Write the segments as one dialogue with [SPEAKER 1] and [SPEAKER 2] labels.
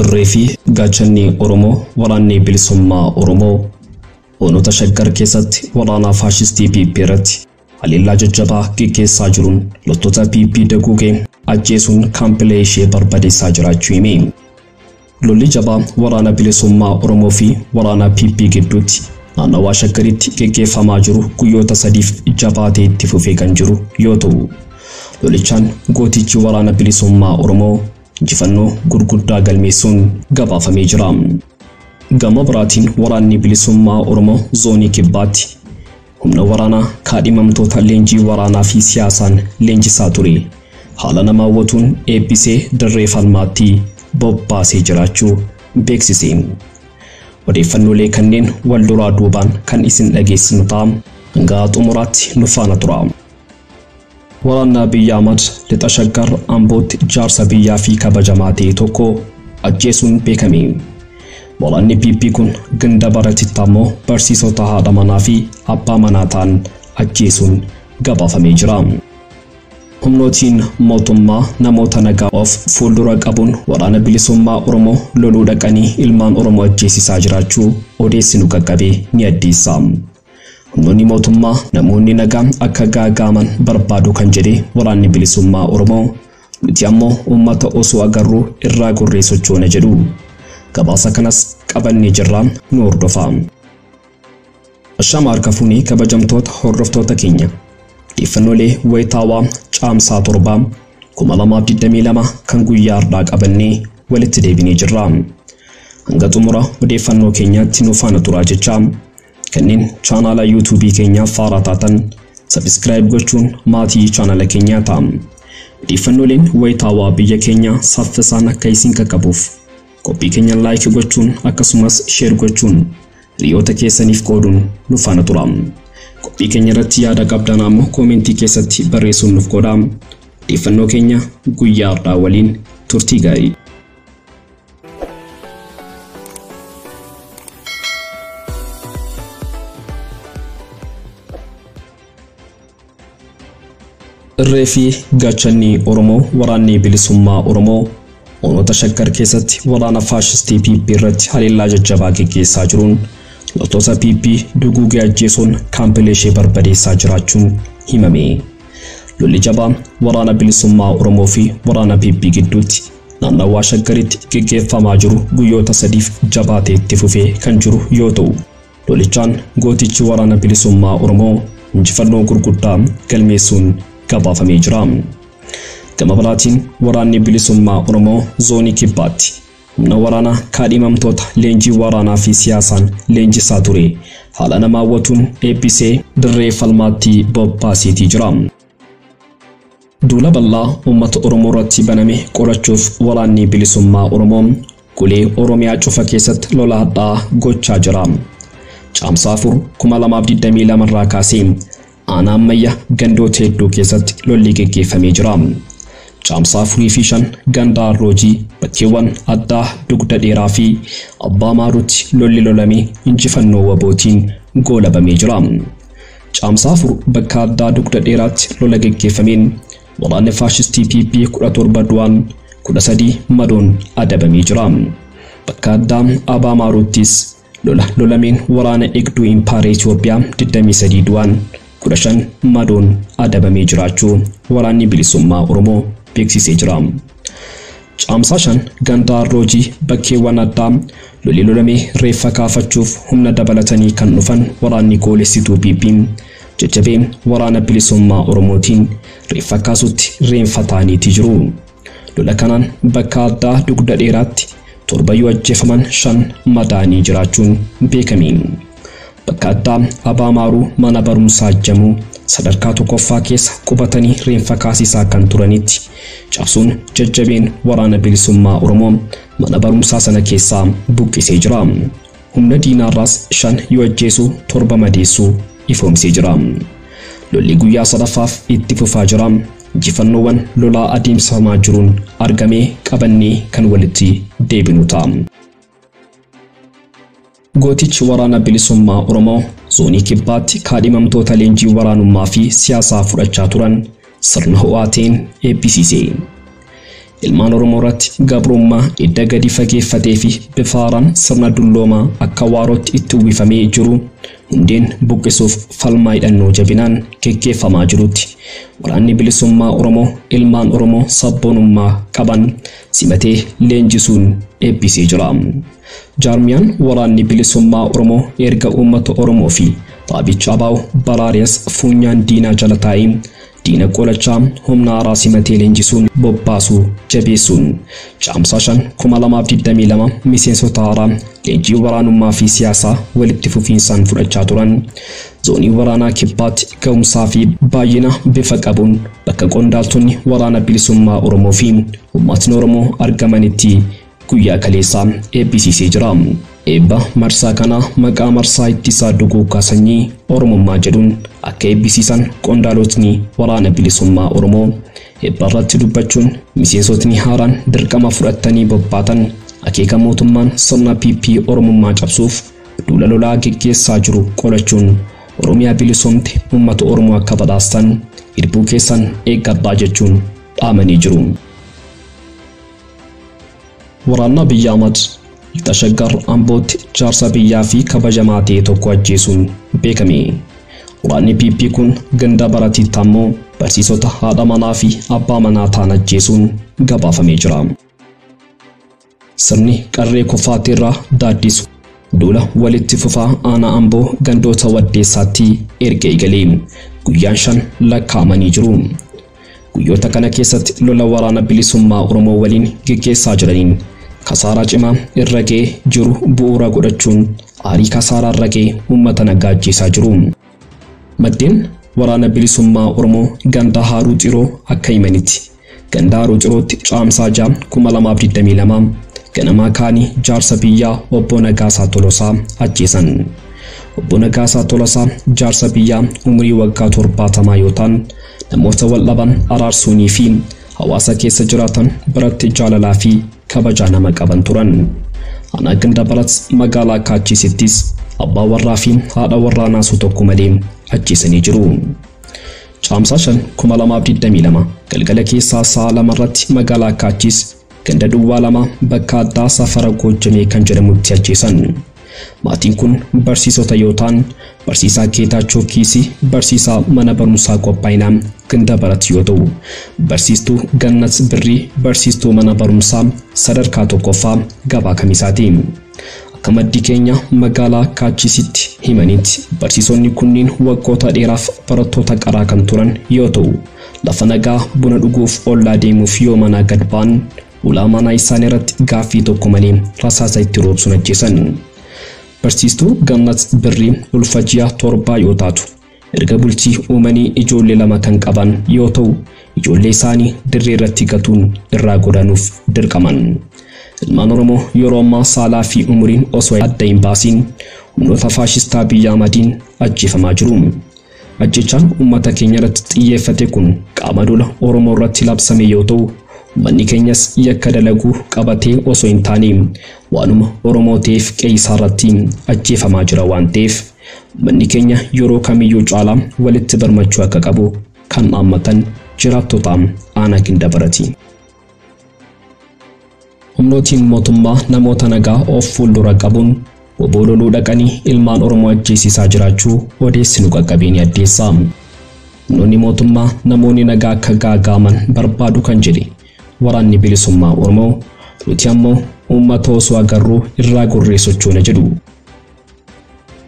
[SPEAKER 1] الريفي غاچني أورمو وراني بلسما أورمو ونوتا شجر كيست ورانا فاشستي بيبيرت عليلا ججبا كيكي ساجرون لطوتا بيبي دقوغي أجيسون كامبليشي بربادي ساجرا جويمين لولي جبا ورانا بلسما أورمو في ورانا بيبي جدوتي أنا واشكريت كيكي فماجرو كيوتا سديف جباتي تفوفي كنجرو يوتو لولي چان غوتي ورانا بلسما أورمو جفنو غرغدا غلميسون غبا فميجرام غما براتين وراني بلسما أورمو زوني كباتي همنا ورانا كادي ممتوتا لنجي ورانا في سياسان لنجي ساتوري حالنا ماوتون APC دريفان ماتي بوباسي جراچو بيكسيسين وديفنو ليكنين والدرا دوبان كان اسن اجيسن تام غات امرات نفانا ترام ورانا بيامد لتشكر امبوت جارسا بيا في كبجماتي توكو اجيسون بيكمين ولاني بيبي كون غندبرت تامو برسيسو تهادا منافي ابا مناتان اجيسون غبا فميجرام همنوتين موتما نموتا نغا اوف فولدورا قبون ورانا بلسما أورمو لولو دقاني إلمان أورمو اجيسي ساجراچو اوديسنو قبي نياديسام همنوني موتما نموني نغا اكا غامان بربادو كنجري وراني بلسما أورمو نتيامو امتا اوسو اگرو اراغو ريسو چون جدو قباسا كنس قبل نجرام نور دفام الشامار كفوني كبجمتوت حرفتوتا كينيا إفنولي ويتاوا چامسا تربام كمالما بددمي لما كنغو ياردا قبلني ولتديبيني جرام انغتو مرا وديفنو كينيا تنوفان تراجي چام كنين چانالا يوتيوبي كينيا فاراتاتن سبسكرايب gochuun maatii channel keenya taam difannolin waytawa biyya keenya saffisaan akka isin qaqqabuuf copy keenya like gochuun akkasumas share gochuun riyoota keessaniif qoodun nu faana turam copy keenya irratti yaada qabdan ammoo comment keessatti barreessuun nuuf qoodam difannoo keenya guyyaa har'aa waliin turtii gaarii الريفي غاچني أورمو وراني بلسما أورمو ونوتا شكر كيست ورانا فاشستي بيبي رت حليلا ججبا كيكي ساجرون لطوسا بيبي دوغوغي اجيسون كامبليشي بربادي ساجراچون همامي لولي جبا ورانا بلسما أورمو في ورانا بيبي جدوتي نانا واشكريت كيكي فماجرو غيوتا سديف جباتي تفوفي كنجرو يوتو لولي چان غوتيچ ورانا بلسما أورمو نجفنو غرغدا كلميسون كبا فميجرام كما براتين وراني بلسما أورمو زوني كباتي من ورانا كادي ممتوت لنجي ورانا في سياسان لنجي ساتوري حالنا ماوتون APC دري فالماتي بوباسي تجرام دولا بالله أمة أورمو راتي بنامي قرچوف وراني بلسما أورمو كولي أوروميا چوفا كيست لولا دا غوچا جرام چام سافر كمالا مابدي دميلا من راكاسيم أنا أمية غندو تيدو كيست لولي كيكي فميجرام چامسا فریفیشن گندار روجی بچیوان ادا دگدا دیرافی ابا ماروت لولی لولمی انجفنو وبوتین گولا بمیجرام چامسا فر بکا ادا دگدا دیرات لولگی کیفمین ولان فاشستی پی کوراتور بدوان کودسدی مدون ادا بمیجرام بکا ادا ابا ماروتیس لولمین وران اگدو امپاری ایتیوپیا ددمی سدی دوان کودشن مدون ادا بمیجراچو ورانی بلسما أورمو بيكسي سيجرام چامساشان گندار روجي بكي وانادا لولي لولمي ريفا كافتشوف همنا دبلتني كان نفن وراني قول سيتو بيبين ججبين ورانا بلسما أورموتين ريفا كاسوت رين فتاني تجرو لولا كانان بكادا دقدا ديرات توربا يوجفمن شان مداني جراچون بيكمين بكادا أبا مارو مانا برمسا جمو sadarkaatu qoffaa keessa qubatanii reenfa kaasisaa kan turanitti cabsuun jajjabeen waraana bilisummaa Oromoo mana barumsaa sana keessaa buqqisee jira. Humna diinaarraas 5 yoo ajjeesu 7 madeessu ifoomsee jira. Lolli guyyaa sadaffaaf itti fufaa jira. Injifannoowwan lolaa adeemsifamaa jiruun argamee qabannee kan walitti deebinu ta'a. Gootichi waraana bilisummaa Oromoo zoonii kibbaatti kaadhimamtoota leenjii waraanummaa fi siyaasaa fudhachaa turan sirna ho'aateen eebbisiise. ilmaan Oromoo irratti gabrummaa idda gadi fageeffatee fi bifaaraan sirna dulloomaa akka waarootti itti uwwifamee jiru hundeen buqqisuuf falmaa hidhannoo jabinaan geggeeffamaa jirutti waraanni bilisummaa Oromoo ilmaan Oromoo sabboonummaa qaban simatee leenjisuun eebbisee jira. Jaarmiyaan waraanni bilisummaa Oromoo erga uummata Oromoo fi Xaabicha Abaa'oo Baraariyaas fuunyaan diinaa jala taa'ee diina qolachaa humna haaraa simatee leenjisuun bobbaasuu jabeessuun caamsaa 2022 miseensota haaraa leenjii waraanummaa fi siyaasaa walitti fufiinsaan fudhachaa turan zoonii waraanaa kibbaatti ga'umsaa fi baay'ina bifa qabuun bakka qondaaltonni waraana bilisummaa Oromoo fi uummatni Oromoo argamanitti guyyaa kaleessaa eebbisiisee jira. Eebba marsaa kana maqaa marsaa ittisaa duguuggaa sanyii Oromummaa jedhuun akka eebbisiisan qondaalotni waraana bilisummaa Oromoo eebba irratti dubbachuun miseensotni haaraan dirqama fudhatanii bobbaatan akeeka mootummaan sirna PP Oromummaa cabsuuf duula lolaa geggeessaa jiru qolachuun Oromiyaa bilisoomte uummata Oromoo akka badhaastan hirbuu keessan eeggadhaa jechuun dhaamanii jiru. Waraana Abiyyi Ahmad Tashaggar Ambooti jaarsa biyyaa fi kabajamaa ta'e tokko ajjeesuun beekame. Waraanni PP kun ganda baratiitti ammoo barsiisota haadha manaa fi abbaa manaa ta'an ajjeesuun gabaafamee jira. Sirni qarree kofaatirraa daaddisu duula walitti fufaa aanaa Amboo gandoota waddeessaatti erga eegalee guyyaan 5 lakkaa'amanii jiru. Guyyoota kana keessatti lola waraana bilisummaa Oromoo waliin geggeessaa jiraniin kasaaraa cimaa irra ga'ee jiru bu'uura godhachuun aarii kasaaraa irra ga'ee uummata nagaa ajjeesaa jiru. Maddeen waraana bilisummaa Oromoo ganda Haaruu Xiroo akka himanitti ganda Haaruu Xirootti caamsaa 2022 ganamaa kaanii jaarsa biyyaa obbo Nagaasaa Tolosaa ajjeesan. Obbo Nagaasaa Tolosaa jaarsa biyyaa umurii waggaa 70 yoo ta'an namoota wal dhaban araarsuunii fi hawaasa keessa jiraatan biratti jaalalaa fi kabajaa nama qaban turan. Ana ganda barat magaalaa Kaachisittis abbaa warraa fi haadha warraa naasuu tokko malee ajjeesanii jiru. Caamsaa 5 2022 galgala keessaa sa'a 2 irratti magaalaa Kaachis ganda duwwaa 2 bakka addaa safara Goojjamee kan jedhamutti ajjeesan. Maatiin kun barsiisota yoo ta'an barsiisaa Geetaachoo Kiisii barsiisaa mana barumsaa qophaa'inaa ganda barat yoo ta'u barsiistuu Gannat Birrii barsiistuu mana barumsaa sadarkaa tokkoffaa gabaa Kamisaati. Akka maddi keenya magaalaa Kaachisitti himanitti barsiisonni kunniin waggoota dheeraaf barattoota qaraa kan turan yoo ta'u lafa nagaa buna dhuguuf ollaa deemuuf yoo manaa gad ba'an ulaa manaa isaanii irratti gaaffii tokko malee rasaasa itti roobsuun ajjeesan. Barsiistuu Gannat Birrii ulfajiyaa 7 yoo taatu erga bultii uumanii ijoollee 2 kan qaban yoo ta'u ijoollee isaanii dirree irratti gatuun irraa godhanuuf dirqaman. Ilmaan Oromoo yeroo ammaa saalaa fi umuriin osoo adda hin baasiin humnoota faashistaa Abiyyi Ahmadiin ajjeefamaa jiru. Ajjechaan uummata keenya irratti xiyyeeffate kun qaama lola Oromoo irratti labsame yoo ta'u manni keenyas yakka dalaguu qabatee osoo hin taane waanuma Oromoo ta'eef qeeyisaa irratti ajjeefamaa jira waan ta'eef manni keenya yeroo kamiyyuu caalaa walitti birmachuu akka qabu kan dhaammatan jiraattota aanaa Ginda Barati. Humnootiin mootummaa namoota nagaa of fuuldura qabuun obololuu dhaqanii ilmaan Oromoo ajjeesisaa jiraachuu odeessinu qaqqabeen addeessa. Humnoonni mootummaa namoonni nagaa akka gaagaaman barbaadu kan jedhe waraanni bilisummaa Oromoo nuti ammoo uummata osoo agarruu irraa gurree sochoona jedhu.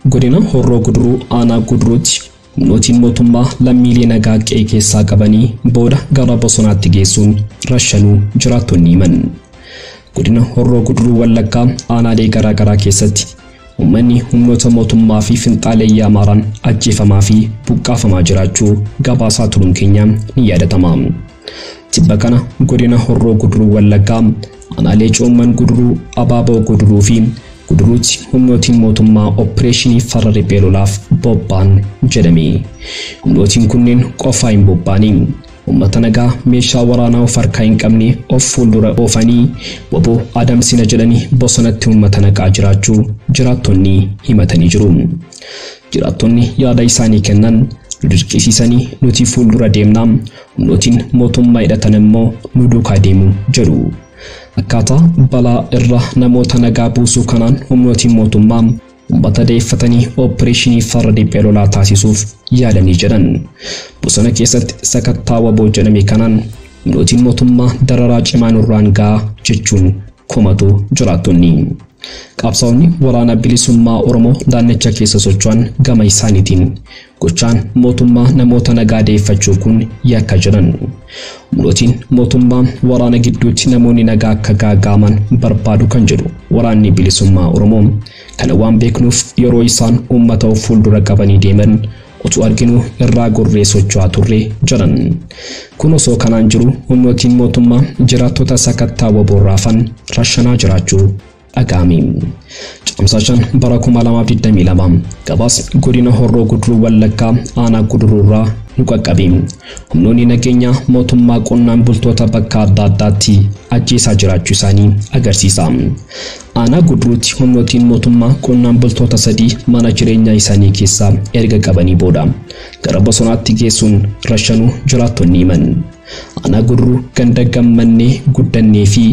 [SPEAKER 1] Godina Horroo Guduruu aanaa Guduruutti humnootiin mootummaa lammiilee nagaa qe'ee keessaa qabanii booda gara bosonaatti geessuun rashanuu jiraattonni himan. Godina Horroo Guduruu Wallaggaa aanaalee garaagaraa keessatti uummanni humnoota mootummaa fi finxaaleeyyii Amaaraan ajjeefamaa fi buqqaafamaa jiraachuu gabaasaa turuun keenya ni yaadatama. Tibba kana godina Horroo Guduruu Wallaggaa aanaalee Coomman Guduruu Abaaboo Guduruu fi Guduruutti humnootiin mootummaa opereeshinii farra riphee lolaaf bobba'an jedhame. Humnootiin kunneen qofaa hin bobba'anii uummata nagaa meeshaa waraanaa of harkaa hin qabne of fuuldura oofanii waboo adamsina jedhanii bosonatti uummata nagaa jiraachuu jiraattonni himatanii jiru. Jiraattonni yaada isaanii kennan dirqisiisanii nuti fuuldura deemnaa humnootiin mootummaa hidhatan immoo nu duukaa deemu jedhu. Akkaataa balaa irra namoota nagaa buusuu kanaan humnootiin mootummaa uummata deeffatanii opereeshinii farra dhiphee lolaa taasisuuf yaadanii jiran. Bosona keessatti sakattaa waboo jedhame kanaan humnootiin mootummaa dararaa cimaa nurraan gahaa jechuun komatu jiraattonni. Qabsaa'onni waraana bilisummaa Oromoo daannicha keessa socho'an gama isaaniitiin gochaan mootummaa namoota nagaa deeffachuu kun yakka jiran. Humnootiin mootummaa waraana gidduutti namoonni nagaa akka gaagaaman barbaadu kan jedhu waraanni bilisummaa Oromoo kana waan beeknuuf yeroo isaan uummata fuuldura qabanii deeman utuu arginu irraa gorree socho'aa turre jedhan. Kun osoo kanaan jiru humnootiin mootummaa jiraattota sakattaa waboo raafan rashanaa jiraachuu dhaga'ame. Caamsaa bara 2022 gabaas godina Horroo Guduruu Wallaggaa aanaa Gudururraa nu qaqqabe. Humnoonni nageenyaa mootummaa qonnaan bultoota bakka adda addaatti ajjeesaa jiraachuu isaanii agarsiisa. Aanaa Guduruutti humnootiin mootummaa qonnaan bultoota 3 mana jireenyaa isaanii keessaa erga qabanii booda gara bosonaatti geessuun rashanuu jiraattonni himan. Aanaa Guduruu ganda gammannee guddannee fi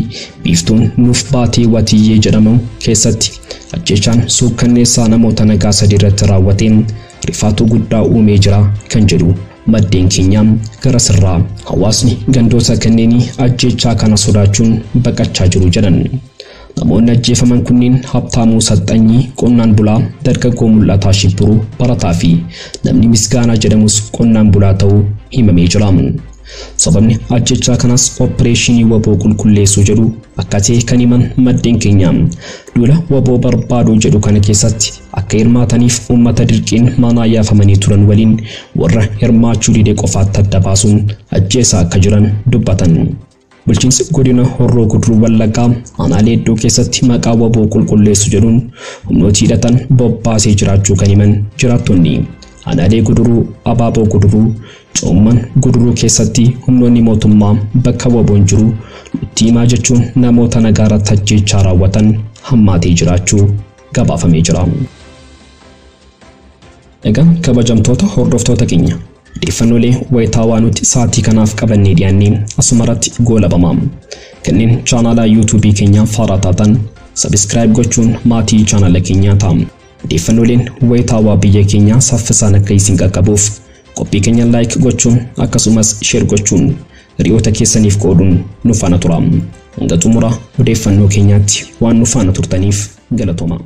[SPEAKER 1] biiftuun nuuf baatee watiyyee jedhamu keessatti ajjeechaan suukkanneessaa namoota nagaa 3 irratti raawwateen rifaatu guddaa uumee jira kan jedhu maddeen keenya gara sirraa. Hawaasni gandoota kanneenii ajjeechaa kana sodaachuun baqachaa jiru jedhan. Namoonni ajjeefaman kunniin Habtaamuu Saxxanyii qonnaan bulaa, dargaggoo Mul'ataa Shibbiruu barataa fi namni Misgaanaa jedhamus qonnaan bulaa ta'uu himamee jira. Sababni ajjeechaa kanas opereeshinii waboo qulqulleessuu jedhu akka ta'e kan himan maddeen keenya. Duula waboo barbaaduu jedhu kana keessatti akka hirmaataniif uummata dirqiin manaa yaafamanii turan waliin warra hirmaachuu dide qofaatti adda baasuun ajjeesaa akka jiran dubbatan. Bulchiinsi godina Horroo Guduruu Wallaggaa aanaalee hedduu keessatti maqaa waboo qulqulleessuu jedhuun humnoota hidhatan bobbaasee jiraachuu kan himan jiraattonni. Aanaalee Guduruu, Abaaboo Guduruu, Coomman Guduruu keessatti humnoonni mootummaa bakka waboon jiru nutti himaa jechuun namoota nagaa irratti ajjeechaa raawwatan hammaatee jiraachuu gabaafamee jira. Egaa kabajamtoota hordoftoota keenya odeeffannoolee wayitaawaa nuti sa'aatii kanaaf qabannee dhiyaannee asumarratti goolabama. Kanneen chaanala YouTube keenyaa faaraa taatan subscribe gochuun maatii chaanala keenyaa ta'aa. Odeeffannooleen wayitaawaa biyya keenyaa saffisaan akka isin qaqqabuuf qophii keenya like gochuun akkasumas share gochuun hiriyoota keessaniif qooduun nu faana tura. Hanga xumura odeeffannoo keenyaatti waan nu faana turtaniif galatooma.